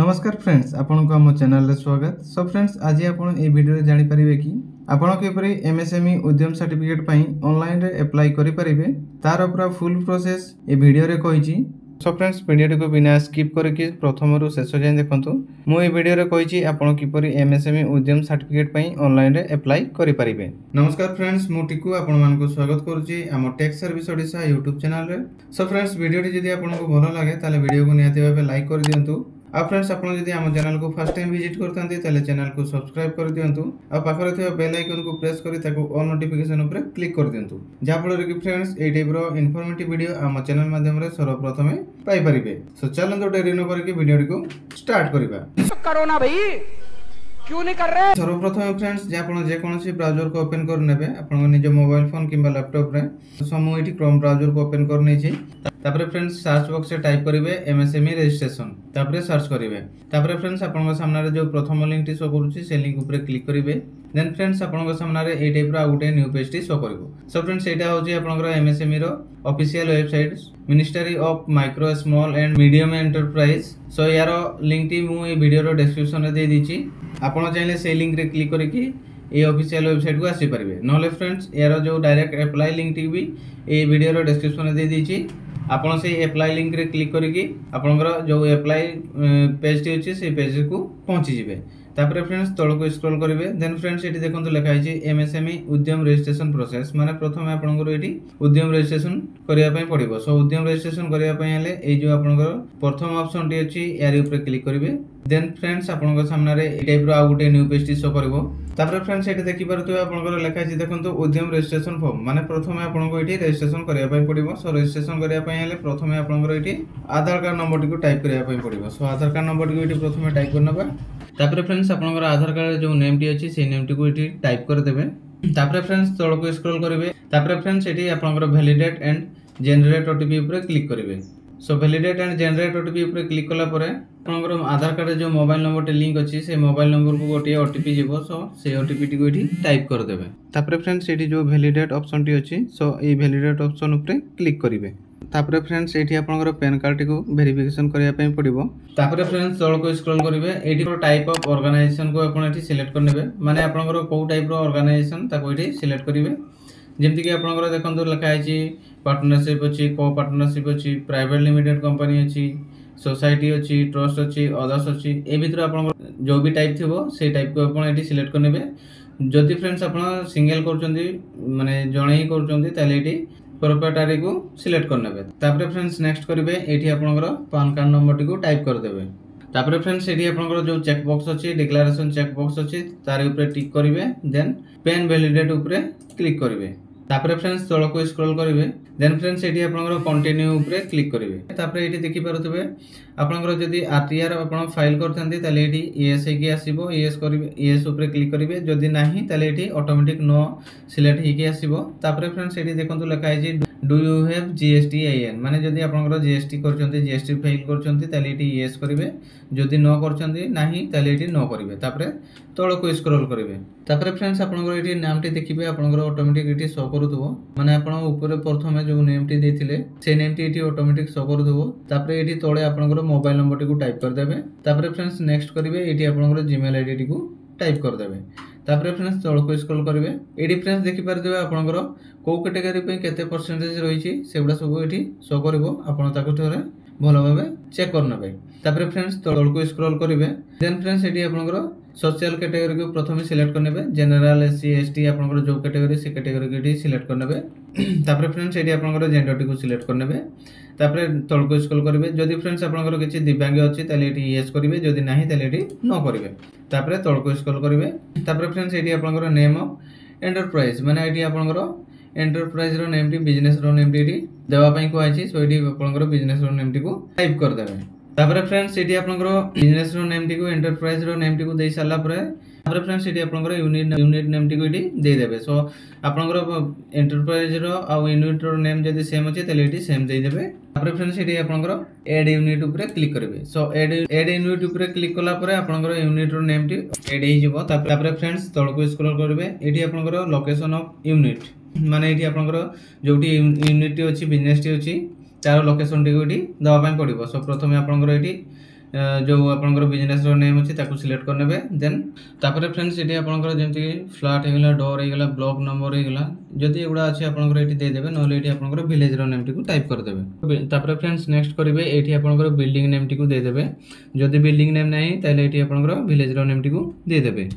नमस्कार फ्रेंड्स, आपन को हम चैनल रे स्वागत। सो फ्रेंड्स, आज आपन ए वीडियो रे जानि परिबे कि आपन केपरि एमएसएमई उद्यम सर्टिफिकेट पई ऑनलाइन रे अप्लाई करि परिबे तार पूरा फुल प्रोसेस ए वीडियो रे कहिछि। सो फ्रेंड्स, वीडियो को बिना स्किप करके प्रथम रु शेष जाय देखंतु। मु ए वीडियो रे कहिछि आपन किपरि एमएसएमई उद्यम सर्टिफिकेट पई ऑनलाइन रे अप्लाई करि परिबे। नमस्कार फ्रेंड्स, मु टिकु आपन मान को स्वागत करूछि हम tech service Odisha YouTube channel रे। सो फ्रेंड्स, वीडियो टी जदि आपन को भलो लागे ताले वीडियो को निहाती भाबे लाइक कर दियंतु। आ फ्रेंड्स, आपन जदि हम चैनल को फर्स्ट टाइम विजिट करथांती ताले चैनल को सब्सक्राइब कर दियंतु आ पाखरे थे बेल आइकन को प्रेस करी ताको ऑल नोटिफिकेशन ऊपर क्लिक कर दियंतु जा फल कि फ्रेंड्स ए टाइप रो इन्फॉर्मेटिव वीडियो हम चैनल माध्यम रे सर्वप्रथमे पाई परिबे। सो चलंतु डेरी न करके वीडियो को स्टार्ट करिबा। करो ना भाई, क्यों नहीं कर रहे? सर्वप्रथम फ्रेंड्स, जे आपण जे कोनसी ब्राउजर को ओपन कर नेबे आपण निज मोबाइल फोन किबा लैपटॉप रे समूह एठी क्रोम ब्राउजर को ओपन कर नै छी। तापरे फ्रेंड्स, सर्च बॉक्स से टाइप करिवे एमएसएमई रजिस्ट्रेशन, तापरे सर्च करिवे। तापरे फ्रेंड्स, आपण सामने रे जो प्रथम लिंक टी शो करूची से लिंक ऊपर क्लिक करिवे। देन फ्रेंड्स, आपण सामने रे ए टाइप रो आउटे न्यू पेज टी शो करबो। सो फ्रेंड्स, एटा होची आपण एमएसएमई रो official website ministry of micro small and medium enterprise. So यार लिंक टी मु ए वीडियो रो डिस्क्रिप्शन रे दे दीची। आपण चाहिले से लिंक रे क्लिक करके ए ऑफिशियल वेबसाइट को आसी परिबे। नले फ्रेंड्स, यार जो डायरेक्ट अप्लाई लिंक टी भी ए वीडियो रो डिस्क्रिप्शन रे दे दीची। आपण से अप्लाई लिंक रे क्लिक करके आपनकर जो अप्लाई पेज टी अछि से पेज को पहुंची जिवे। तापरे फ्रेंड्स, तळ को स्क्रॉल करिवे। देन फ्रेंड्स, एटी देखंतु लिखा आछि एमएसएमई उद्यम रजिस्ट्रेशन प्रोसेस, माने प्रथमे आपनकर एटी उद्यम रजिस्ट्रेशन करिया पय पड़िबो। सो उद्यम रजिस्ट्रेशन करिया पय हेले ए जो आपनकर प्रथम ऑप्शन टी अछि यारी ऊपर क्लिक करिवे। देन फ्रेंड्स, आपनकर सामने रे ए टाइप रो आ गुटे न्यू पेज टी शो करबो। तापरे फ्रेंड्स, एटी देखि परतु आपनकर लिखा आछि देखंतु उद्यम रजिस्ट्रेशन फॉर्म, माने प्रथमे आपनको एटी रजिस्ट्रेशन करिया पय पड़िबो। सो रजिस्ट्रेशन करिया पय हेले प्रथमे आपनकर एटी आधार कार्ड नंबर टी को टाइप करिया पय पड़िबो। सो आधार कार्ड नंबर टी को एटी प्रथमे टाइप करनबा। तापरे फ्रेंड्स, आपनकर आधार कार्ड जो नेम टी अछि से नेम टी को एटी टाइप कर देबे। तापरे फ्रेंड्स, तळ को स्क्रॉल करिवे। तापरे फ्रेंड्स, एटी आपनकर वैलिडेट एंड जनरेट ओटीपी ऊपर क्लिक करिवे। सो वैलिडेट एंड जनरेट ओटीपी ऊपर क्लिक कला परे आपनकर आधार कार्ड जो मोबाइल नंबर टे लिंक अछि से मोबाइल नंबर को गोटे ओटीपी जीवो। सो से ओटीपी टी को एटी टाइप कर देबे। तापरे फ्रेंड्स, एटी जो वैलिडेट ऑप्शन टी अछि सो ए वैलिडेट ऑप्शन ऊपर क्लिक करिवे। तापरे फ्रेंड्स, एठी आपनकर पैन कार्ड टी को वेरिफिकेशन करिया पय पड़िबो। तापरे फ्रेंड्स, तळ को स्क्रॉल करिवे। एठी टाइप ऑफ ऑर्गेनाइजेशन को आपण एठी सिलेक्ट करनेबे, माने आपनकर को टाइप रो ऑर्गेनाइजेशन ताको एठी सिलेक्ट करिवे। जेमति कि आपनकर देखंतु लिखा आछि पार्टनरशिप अछि, को पार्टनरशिप अछि, प्राइवेट लिमिटेड कंपनी अछि, सोसाइटी अछि, ट्रस्ट अछि, अदर्स अछि। ए भितर आपनकर जो भी टाइप थिबो से टाइप को आपण एठी सिलेक्ट करनेबे। जदि फ्रेंड्स आपण सिंगल करचंदी माने जणे ही करचंदी ताले एठी प्रोप्राइटरी को सिलेक्ट करनेबे। तापरे फ्रेंड्स, नेक्स्ट करिवे। एठी आपनकर पैन कार्ड नंबर टी को टाइप कर देबे। तापरे फ्रेंड्स, एठी आपनकर जो चेक बॉक्स अछि डिक्लेरेशन चेक बॉक्स अछि तार ऊपर टिक करिवे। देन पेन वैलिडेट ऊपर क्लिक करिवे। तापरे फ्रेंड्स, तळ को स्क्रॉल करिवे। देन फ्रेंड्स, एठी आपनकर कंटिन्यू ऊपर क्लिक करिवे। तापरे एठी देखि पारुतबे आपनकर जदि आरटीआर आपण फाइल करथांती ताले एठी यस हेकि आसीबो। यस करिवे, यस ऊपर क्लिक करिवे। जदि नाही ताले एठी ऑटोमेटिक नो सिलेक्ट हेकि आसीबो। तापरे फ्रेंड्स, एठी देखंतु लिखा आछि डू यू हैव जीएसटीआईएन, माने जदि आपनकर जीएसटी करचंती जीएसटी फाइल करचंती ताले एठी यस करिवे। जदि नो करचंती नाही ताले एठी नो करिवे। तापरे तळ को स्क्रॉल करिवे। तापरे फ्रेंड्स, आपनकर एठी नाम टी देखिबे आपनकर ऑटोमेटिक एठी शो करूथबो, माने आपण ऊपर प्रथमे जो नेम टी देथिले से नेम टी एठी ऑटोमेटिक शो करूथबो। तापरे एठी तळे आपनकर मोबाइल नंबर टी को टाइप कर देबे। तापरे फ्रेंड्स, नेक्स्ट करिवे। एठी आपनकर जीमेल आईडी टी को टाइप कर देबे। तापरे फ्रेंड्स, तळ को स्क्रॉल करिवे। एठी फ्रेंड्स देखि पारदेबे आपनकर को कैटेगरी पे केते परसेंटेज रहिछि सेबडा सब एठी शो करबो। आपण ताको थोरे भलो भाबे चेक करनबे। तापरे फ्रेंड्स, तळ को स्क्रॉल करिवे। देन फ्रेंड्स, एठी आपनकर सोशल कैटेगरी को प्रथमे सिलेक्ट करनेबे। जनरल, एससी, एसटी आपनकर जो कैटेगरी से कैटेगरी को एठी सिलेक्ट करनेबे। तापरे फ्रेंड्स, एठी आपनकर जेंडर टी को सिलेक्ट करनेबे। तापरे तळ को स्क्रॉल करिवे। जदि फ्रेंड्स आपनकर किछि दिव्यांग अछि ताले एठी यस करिवे। जदि नाही ताले एठी नो करिवे। तापरे तळ को स्क्रॉल करिवे। तापरे फ्रेंड्स, एठी आपनकर नेम ऑफ एंटरप्राइज, माने एठी आपनकर एंटरप्राइज रो नेम टी बिजनेस रो नेम टी एठी देवा पई को आछि। सो एठी आपनकर बिजनेस रो नेम टी को टाइप कर देबे। तापरे फ्रेंड्स, एठी आपनकर बिजनेस रो नेम टी को एंटरप्राइज रो नेम टी को देई साला परे तापरे फ्रेंड्स, एठी आपनकर यूनिट नेम टी को एठी दे देबे। सो आपनकर एंटरप्राइज रो आ यूनिट रो नेम जदि सेम अछि ताले एठी सेम देई देबे। तापरे फ्रेंड्स, एठी आपनकर ऐड यूनिट ऊपर क्लिक करिवे। सो ऐड यूनिट ऊपर क्लिक कला परे आपनकर यूनिट रो नेम टी ऐड हेइ जिवो। तापरे फ्रेंड्स, तळ को स्क्रॉल करिवे। एठी आपनकर लोकेशन ऑफ यूनिट, माने एठी आपनकर जोटी यूनिट टी अछि बिजनेस टी अछि तार लोकेशन टी को एठी दवा पय पड़िबो। सो प्रथमे आपनकर एठी जो आपनकर बिजनेस रो नेम अछि ताकू सिलेक्ट कर नेबे देन तापर फ्रेंड्स एटी आपनकर जेमति फ्लैट हे गेला डोर हे गेला ब्लॉक नंबर हे गेला जदी एगुडा अछि आपनकर एटी दे देबे नले एटी आपनकर विलेज रो नेम टिकू टाइप कर देबे तापर फ्रेंड्स नेक्स्ट करिवे एटी आपनकर बिल्डिंग नेम टिकू दे देबे जदी बिल्डिंग नेम नाही ताले एटी आपनकर विलेज रो नेम टिकू दे देबे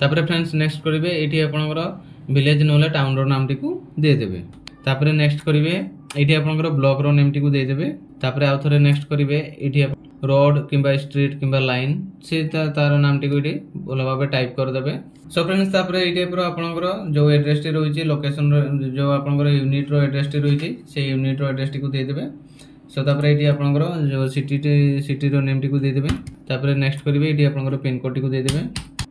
तापर फ्रेंड्स नेक्स्ट करिवे एटी आपनकर विलेज नले टाउन रो नाम टिकू दे देबे तापर नेक्स्ट करिवे एटी आपनकर ब्लॉक रो नेम टिकू दे देबे तापर आउ थरे नेक्स्ट करिवे एटी रोड किंबा स्ट्रीट किंबा लाइन से तार नाम टिकू एटी भलो भाबे टाइप कर देबे सो फ्रेंड्स तापर एई टाइप रो आपनकर जो एड्रेस टी रहिछि लोकेशन जो आपनकर यूनिट रो एड्रेस टी रहिछि से यूनिट रो एड्रेस टिकू दे देबे सो तापर एटी आपनकर जो सिटी रो नेम टिकू दे देबे तापर नेक्स्ट करिवे एटी आपनकर पिन कोड टिकू दे देबे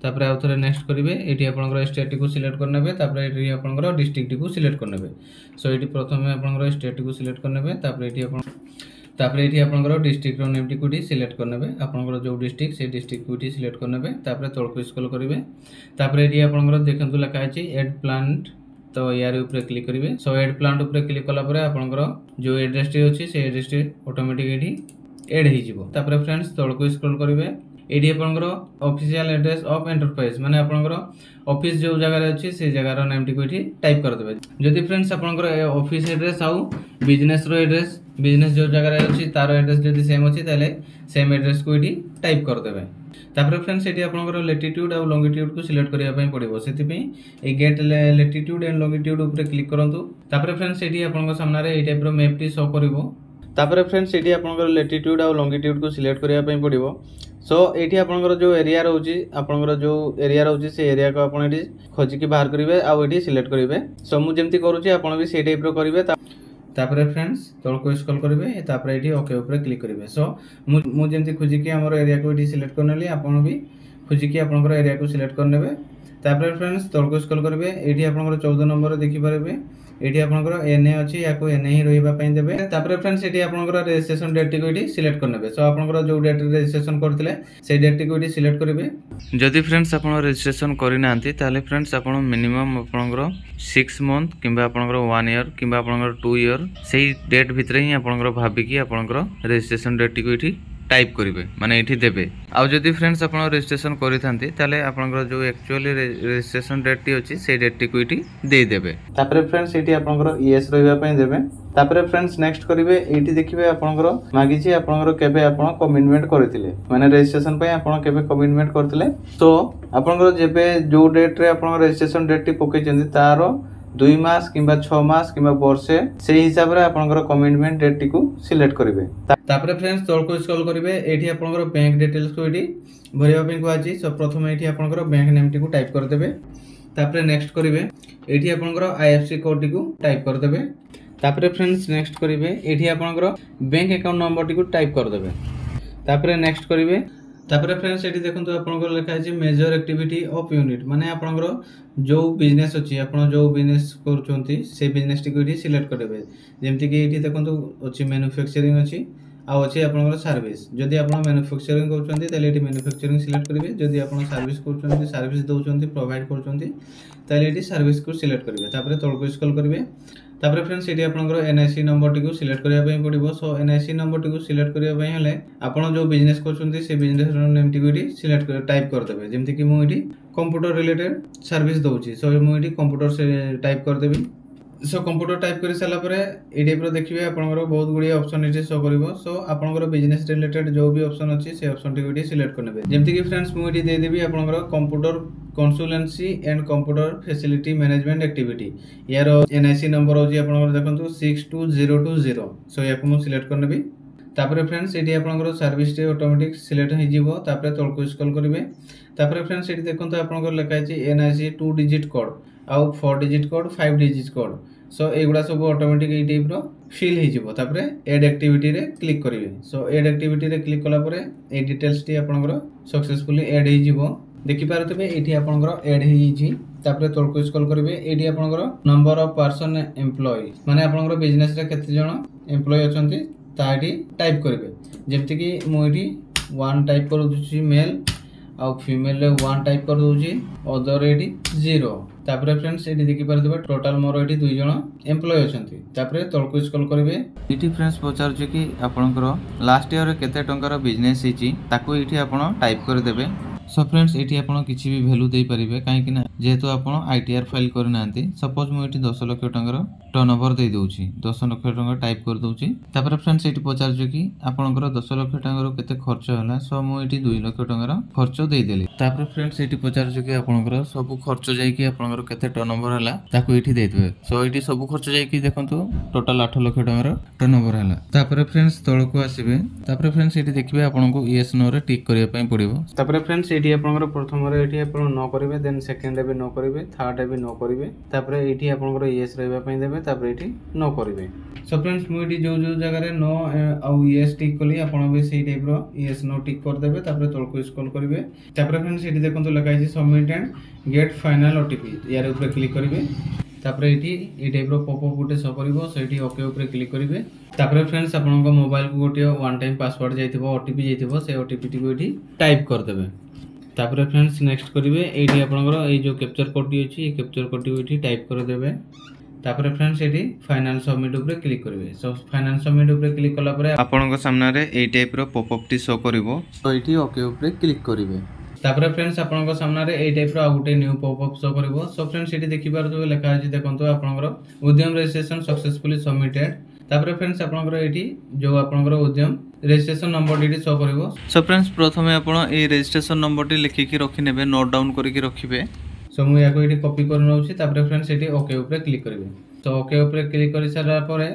तापर आउ थरे नेक्स्ट करिवे एटी आपनकर स्टेट टिकू सिलेक्ट कर नेबे तापर एटी आपनकर डिस्ट्रिक्ट टिकू सिलेक्ट कर नेबे सो एटी प्रथमे आपनकर स्टेट टिकू सिलेक्ट कर नेबे तापर एटी आपनकर डिस्ट्रिक्ट रो नेम टिकू सिलेक्ट कर नेबे आपनकर जो डिस्ट्रिक्ट से डिस्ट्रिक्ट को सिलेक्ट कर नेबे तापर तळको स्क्रॉल करिवे तापर एटी आपनकर देखंतु लिखा अछि ऐड प्लांट तो यार ऊपर क्लिक करिवे सो ऐड प्लांट ऊपर क्लिक कला परे आपनकर जो एड्रेस टी अछि से address T automatic eighty add हि जिवो तापर फ्रेंड्स तळको स्क्रॉल करिवे एडी आपनकर ऑफिशियल एड्रेस ऑफ एंटरप्राइज माने आपनकर ऑफिस जो जगह रे अछि से जगह रो नेम टिकू एठी टाइप कर देबे जदी फ्रेंड्स आपनकर ऑफिस एड्रेस आउ बिजनेस रो एड्रेस बिजनेस जो जगह रे अछि तार एड्रेस जदी सेम अछि ताले सेम एड्रेस को एठी टाइप कर देबे तापर फ्रेंड्स एठी आपनकर लैटिट्यूड और लॉन्गिट्यूड को सिलेक्ट करिया पई पड़िबो सेति पई ए गेट लैटिट्यूड एंड लॉन्गिट्यूड ऊपर क्लिक करंतु तापर फ्रेंड्स एठी आपनकर सामने रे ए टाइप रो मैप टी शो करिवो तापर फ्रेंड्स एठी आपनकर लैटिट्यूड और लॉन्गिट्यूड को सिलेक्ट करिया पई पड़िबो सो एठी आपनकर जो एरिया रहउची आपनकर जो एरिया रहउची से एरिया को आपन एठी खोजी के बाहर करिवे आ एठी सिलेक्ट करिवे सो मु जेमति करूची आपन भी से टाइप रो करिवे तापर फ्रेंड्स तळको स्क्रॉल करिवे तापर एठी ओके ऊपर क्लिक करिवे सो मु जेमति खोजी के हमर एरिया को एठी सिलेक्ट करनली आपन भी खोजी के आपनकर एरिया को सिलेक्ट करनेबे तापर फ्रेंड्स तळको स्क्रॉल करिवे एठी आपनकर 14 नंबर देखि पारेबे एठी आपनकर एनए अछि याको एनए ही रहिबा पई देबे तापर फ्रेंड्स एठी आपनकर रजिस्ट्रेशन डेट को एठी सिलेक्ट करनेबे सो आपनकर जो डेट रजिस्ट्रेशन करथिले से डेट को एठी सिलेक्ट करिवे जदी फ्रेंड्स आपन रजिस्ट्रेशन करि नांती ताले फ्रेंड्स आपन मिनिमम आपनकर 6 मंथ किबा आपनकर 1 ईयर किबा आपनकर 2 ईयर सेही डेट भितरे ही आपनकर भाबी कि आपनकर रजिस्ट्रेशन डेट को एठी टाइप करिवे माने एठी देबे आ जदी फ्रेंड्स आपन रजिस्ट्रेशन करि थांती ताले आपनकर जो एक्चुअली रजिस्ट्रेशन डेट टी अछि से डेट टी को एठी दे देबे तापर फ्रेंड्स एठी आपनकर यस रहिबा पई देबे तापर फ्रेंड्स नेक्स्ट करिवे एठी देखिबे आपनकर मागी छी आपनकर केबे आपन कमिटमेंट करथिले माने रजिस्ट्रेशन पई आपन केबे कमिटमेंट करथिले तो आपनकर जेबे जो डेट रे आपन रजिस्ट्रेशन डेट टी पके चंदी तारो 2 मास किंबा 6 मास किंबा वर्षे से हिसाब रे आपनकर कमिटमेंट डेट टी को सिलेक्ट करिवे तापर फ्रेंड्स तळको स्क्रॉल करिवे एठी आपनकर बैंक डिटेल्स को एठी भरिया पई कोआची सो प्रथम एठी आपनकर बैंक नेम टी को टाइप कर देबे तापर नेक्स्ट करिवे एठी आपनकर आईएफएससी कोड टी को टाइप कर देबे तापर फ्रेंड्स नेक्स्ट करिवे एठी आपनकर बैंक अकाउंट नंबर टी को टाइप कर देबे तापर नेक्स्ट करिवे तापर फ्रेंड्स एठी देखंतु आपनकर लिखा अछि मेजर एक्टिविटी ऑफ यूनिट माने आपनकर जो बिजनेस अछि आपण जो बिजनेस करचोंती से बिजनेस टी को एठी सिलेक्ट करबे जेमति कि एठी देखंतु अछि मैन्युफैक्चरिंग अछि आ अछि आपनकर सर्विस जदी आपण मैन्युफैक्चरिंग करचोंती ताले एठी मैन्युफैक्चरिंग सिलेक्ट करिवे जदी आपण सर्विस करचोंती सर्विस दोचोंती प्रोवाइड करचोंती ताले एठी सर्विस को सिलेक्ट करिवे तापर तळको स्क्रॉल करिवे तापर फ्रेंड्स एठी आपनकर एनआईसी नंबर टी को सिलेक्ट करिया पई पड़िबो सो एनआईसी नंबर टी को सिलेक्ट करिया पई हले आपण जो बिजनेस करचोंती से बिजनेस नेम टी को एठी सिलेक्ट कर टाइप कर देबे जेमति कि मु एठी कंप्यूटर रिलेटेड सर्विस दोउची सो मु एठी कंप्यूटर से टाइप कर देबी सो कंप्यूटर टाइप कर साला परे ए टाइप रो देखिबे आपनकर बहुत गुडी ऑप्शन एठी शो करबो सो आपनकर बिजनेस रिलेटेड जो भी ऑप्शन अछि से ऑप्शन टी को एठी सिलेक्ट करनेबे जेमति कि फ्रेंड्स मु एठी दे देबी आपनकर computer consultancy and computer facility management activity यार एनआईसी नंबर होजी आपनकर देखंतु 62020 सो याको मु सिलेक्ट करनेबी तापर फ्रेंड्स एठी आपनकर सर्विस टी ऑटोमेटिक सिलेक्ट हो जिवो तापर तळको स्क्रॉल करिवे तापर फ्रेंड्स एठी देखंतु आपनकर लिखा अछि एनआईसी 2 डिजिट कोड आउ 4 digit code 5 digit code so एगुडा सब ऑटोमेटिक ए टाइप रो फिल हे जिवो तापर ऐड एक्टिविटी रे क्लिक करिवे सो ऐड एक्टिविटी रे क्लिक कला परे ए डिटेल्स टी आपनकर सक्सेसफुली ऐड हे जिवो देखि पारतबे एठी आपनकर ऐड हे जी तापर तळको स्क्रॉल करिवे एठी आपनकर नंबर ऑफ पर्सन एम्प्लॉय माने आपनकर बिजनेस रे केते जण एम्प्लॉय अछंती ताडी टाइप करिवे जेमति कि मु एठी 1 टाइप कर दोछि मेल आ फीमेल रे 1 टाइप कर दोछि अदर एठी 0 तापर फ्रेंड्स ये देखि पारथबे टोटल मोर एठी 2 जण एम्प्लॉय अछंती तापर तळकु स्क्रॉल करिवे इठी फ्रेंड्स पचार जे कि आपनकर लास्ट ईयर रे केते टंकार बिजनेस हिची ताको इठी आपण टाइप कर देबे सो फ्रेंड्स एठी आपण किछि भी वैल्यू दे परिबे काहे कि ना जेहेतु आपण आईटीआर फाइल करनांती सपोज मु एठी 10 लाख टंकार टर्नओवर दे दोची 10 लाख टंका टाइप कर दोची तापर फ्रेंड्स एठी पचार जे कि आपनकर 10 लाख टंकार केते खर्च होला सो मु एठी 2 लाख टंकार खर्च दे देली तापर फ्रेंड्स एठी पचार जे कि आपनकर सब खर्च जाई कि आपनकर केते टर्नओवर होला ताको एठी दे देबे सो एठी सब खर्च जाई कि देखंतु टोटल 8 लाख टंकार टर्नओवर होला तापर फ्रेंड्स तळको आसीबे तापर फ्रेंड्स एठी देखिबे आपनको यस नो रे टिक करिया पई पड़िबो तापर फ्रेंड्स एठी आपनकर प्रथम रे एठी आपण नो करिवे देन सेकंड रे भी नो करिवे थर्ड रे भी नो करिवे तापर एठी आपनकर यस रहबा पई देबे तापर एठी नो करिवे सो फ्रेंड्स मु एठी जो जो जगह रे नो आ यस टिक कली आपण भी सेही टाइप रो यस नो टिक कर देबे तापर तळको स्क्रॉल करिवे तापर फ्रेंड्स एठी देखंतु लगा छि submit and get final OTP यार ऊपर क्लिक करिवे तापर एठी ए टाइप रो पॉपअप गुटे शो करबो सेठी ओके ऊपर क्लिक करिवे तापर फ्रेंड्स आपन को मोबाइल को गोटे वन टाइम पासवर्ड जाइथिबो ओटीपी जाइथिबो से ओटीपी टी को एठी टाइप कर देबे तापर फ्रेंड्स नेक्स्ट करिवे एठी आपनकर ए जो कैप्चर कोड टी अछि ए कैप्चर कोड टी एठी टाइप कर देबे तापर फ्रेंड्स एठी फाइनल सबमिट ऊपर क्लिक करिवे सो फाइनल सबमिट ऊपर क्लिक कला परे आपन सामने रे ए टाइप रो पॉपअप टी शो करबो तो एठी ओके ऊपर क्लिक करिवे तापर फ्रेंड्स आपन सामने रे ए टाइप रो आ गुटे न्यू पॉपअप शो करबो सो फ्रेंड्स एठी देखि पारथबे लेखा अछि देखंतु आपनकर उद्यम रजिस्ट्रेशन सक्सेसफुली सबमिटेड तापर फ्रेंड्स आपनकर एठी जो आपनकर उद्यम रजिस्ट्रेशन नंबर डी शो करबो सो फ्रेंड्स प्रथमे आपण ए रजिस्ट्रेशन नंबर टी लिखि कि रखि नेबे नोट डाउन करि कि रखिबे सो मु याको एठी कॉपी कर नउछि तापर फ्रेंड्स एठी ओके ऊपर क्लिक करिवे तो ओके ऊपर क्लिक करि सारा परे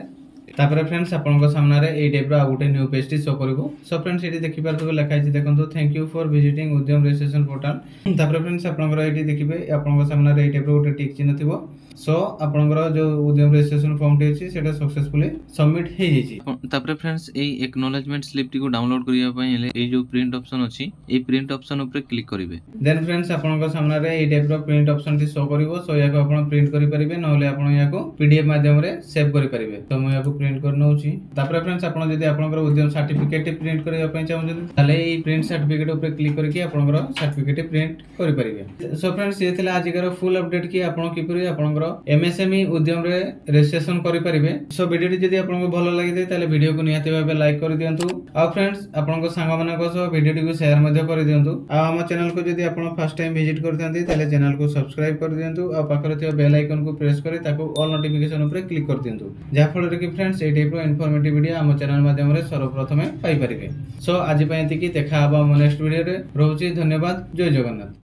तापर फ्रेंड्स आपन सामने रे ए टाइप रो आ गुटे न्यू पेज टी शो करबो सो फ्रेंड्स एठी देखि पारथबे लेखा छि देखंतु थैंक यू फॉर विजिटिंग उद्यम रजिस्ट्रेशन पोर्टल तापर फ्रेंड्स आपन एठी देखिबे आपन सामने रे ए टाइप रो गुटे टिक चिन्ह थिबो सो आपन जो उद्यम रजिस्ट्रेशन फॉर्म टी अछि सेटा सक्सेसफुली सबमिट हे जेछि तापर फ्रेंड्स ए एक्नॉलेजमेंट स्लिप टी को डाउनलोड करिया पई हेले ए जो प्रिंट ऑप्शन अछि ए प्रिंट ऑप्शन ऊपर क्लिक करिवे देन फ्रेंड्स आपन सामने रे ए टाइप रो प्रिंट ऑप्शन टी शो करबो सो याको आपन प्रिंट करि परिबे नहले आपन याको पीडीएफ माध्यम रे सेव करि परिबे तो मु याको प्रिंट कर नउछि तापर फ्रेंड्स आपन जदि आपनकर उद्यम सर्टिफिकेट प्रिंट करिया पई चाहू जदि ताले ए प्रिंट सर्टिफिकेट ऊपर क्लिक करके आपनकर सर्टिफिकेट प्रिंट करि परिबे सो फ्रेंड्स ये थिला आज केरो फुल अपडेट कि आपन किपरि आपनकर एमएसएमई उद्यम रे रजिस्ट्रेशन करि परिबे सो वीडियो टी जदि आपनको भलो लागि दे ताले वीडियो को निहाती भाबे लाइक कर दियंतु आ फ्रेंड्स आपनको संग मानक सो वीडियो टी को शेयर मध्ये कर दियंतु आ हम चैनल को जदि आपण फर्स्ट टाइम विजिट करथांती ताले चैनल को सब्सक्राइब कर दियंतु आ पाखरे थिया बेल आइकन को प्रेस करे ताको ऑल नोटिफिकेशन ऊपर क्लिक कर दियंतु जा फल रे कि फ्रेंड्स ए टाइप रो इन्फॉर्मेटिव वीडियो हम चैनल माध्यम रे सर्वप्रथमे पाई परिबे सो आज पय एति कि देखा हबा नेक्स्ट वीडियो रे रहउची धन्यवाद जय जगन्नाथ।